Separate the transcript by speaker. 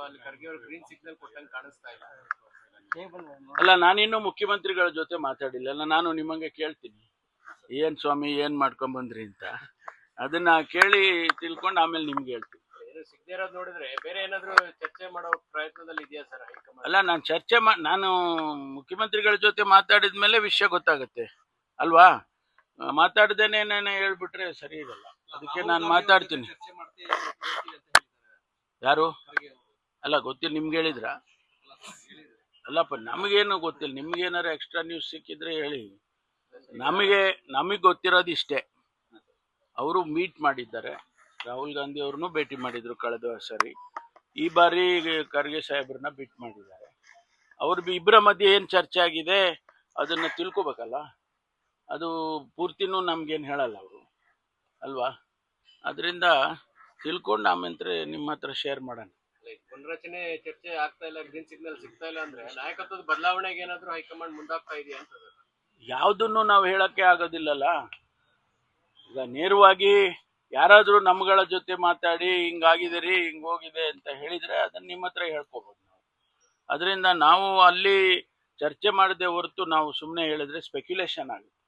Speaker 1: ಅಲ್ಲಿ ಖರ್ಗೆ ಅವರು green signal ಕೊಟ್ಟಂಗೆ ಕಾಣಿಸ್ತಾ ಇಲ್ಲ.
Speaker 2: ಅಲ್ಲ, ನಾನಿನ್ನೂ ಮುಖ್ಯಮಂತ್ರಿಗಳ ಜೊತೆ ಮಾತಾಡಿಲ್ಲ. ಅಲ್ಲ, ನಾನು ನಿಮಗೆ ಕೇಳ್ತೀನಿ ಏನ್ ಸ್ವಾಮಿ ಏನ್ ಮಾಡ್ಕೊಂಡ್ ಬಂದ್ರಿ ಅಂತ. ಅದನ್ನ ಕೇಳಿ ತಿಳ್ಕೊಂಡು ಆಮೇಲೆ ನಿಮ್ಗೆ ಹೇಳ್ತೀನಿ.
Speaker 1: ಸಿಗದೇ ಇರೋದು ನೋಡಿದ್ರೆ ಬೇರೆ ಏನಾದ್ರು ಚರ್ಚೆ ಮಾಡೋ ಪ್ರಯತ್ನದಲ್ಲಿ ಇದೆಯಾ ಸರ್ ಹೈಕಮಾಂಡ್?
Speaker 2: ಅಲ್ಲ, ನಾನು ಮುಖ್ಯಮಂತ್ರಿಗಳ ಜೊತೆ ಮಾತಾಡಿದ್ಮೇಲೆ ವಿಷಯ ಗೊತ್ತಾಗುತ್ತೆ ಅಲ್ವಾ. ಮಾತಾಡ್ದೇನೆ ಹೇಳ್ಬಿಟ್ರೆ ಸರಿ ಇರಲ್ಲ. ಅದಕ್ಕೆ ನಾನು ಮಾತಾಡ್ತೀನಿ. ಯಾರು? ಅಲ್ಲ, ಗೊತ್ತಿಲ್ಲ. ನಿಮ್ಗೆ ಹೇಳಿದ್ರ? ಅಲ್ಲಪ್ಪ, ನಮಗೇನು ಗೊತ್ತಿಲ್ಲ. ನಿಮ್ಗೇನಾರ ಎಕ್ಸ್ಟ್ರಾ ನ್ಯೂಸ್ ಸಿಕ್ಕಿದ್ರೆ ಹೇಳಿ. ನಮಗೆ ಗೊತ್ತಿರೋದು ಇಷ್ಟೇ. ಅವರು ಮೀಟ್ ಮಾಡಿದ್ದಾರೆ. ರಾಹುಲ್ ಗಾಂಧಿ ಅವ್ರನ್ನೂ ಭೇಟಿ ಮಾಡಿದ್ರು ಕಳೆದ ಸರಿ. ಈ ಬಾರಿ ಖರ್ಗೆ ಸಾಹೇಬ್ರನ್ನ ಭೇಟಿ ಮಾಡಿದ್ದಾರೆ. ಅವ್ರ ಇಬ್ಬರ ಮಧ್ಯೆ ಏನ್ ಚರ್ಚೆ ಆಗಿದೆ ಅದನ್ನ ತಿಳ್ಕೊಬೇಕಲ್ಲ. ಅದು ಪೂರ್ತಿನೂ ನಮ್ಗೇನು ಹೇಳಲ್ಲ ಅವರು ಅಲ್ವಾ. ಅದರಿಂದ ತಿಳ್ಕೊಂಡು ಆಮೇಲೆ ನಿಮ್ಮ ಹತ್ರ ಶೇರ್ ಮಾಡೋಣ.
Speaker 1: ಪುನರಚನೆ ಚರ್ಚೆ ಆಗ್ತಾ ಇಲ್ಲ, ಗ್ರೀನ್ ಸಿಗ್ನಲ್ ಸಿಗ್ತಾ ಇಲ್ಲ ಅಂದ್ರೆ ನಾಯಕತ್ವದ ಬದಲಾವಣೆಗೆ ಏನಾದ್ರು ಹೈಕಮಾಂಡ್ ಮುಂದಾಗ್ತಾ ಇದೆಯಾ ಅಂತ?
Speaker 2: ಯಾವುದನ್ನು ನಾವು ಹೇಳಕ್ಕೆ ಆಗೋದಿಲ್ಲಲ್ಲ. ಈಗ ನೇರವಾಗಿ ಯಾರಾದ್ರೂ ನಮ್ಗಳ ಜೊತೆ ಮಾತಾಡಿ ಹಿಂಗಾಗಿದ್ದೀರಿ ಹಿಂಗ್ ಹೋಗಿದೆ ಅಂತ ಹೇಳಿದ್ರೆ ಅದನ್ನ ನಿಮ್ಮ ಹತ್ರ ಹೇಳ್ಕೋಬಹುದು ನಾವು. ಅದರಿಂದ ನಾವು ಅಲ್ಲಿ ಚರ್ಚೆ ಮಾಡದೆ ಹೊರತು ನಾವು ಸುಮ್ಮನೆ ಹೇಳಿದ್ರೆ ಸ್ಪೆಕ್ಯುಲೇಷನ್ ಆಗುತ್ತೆ.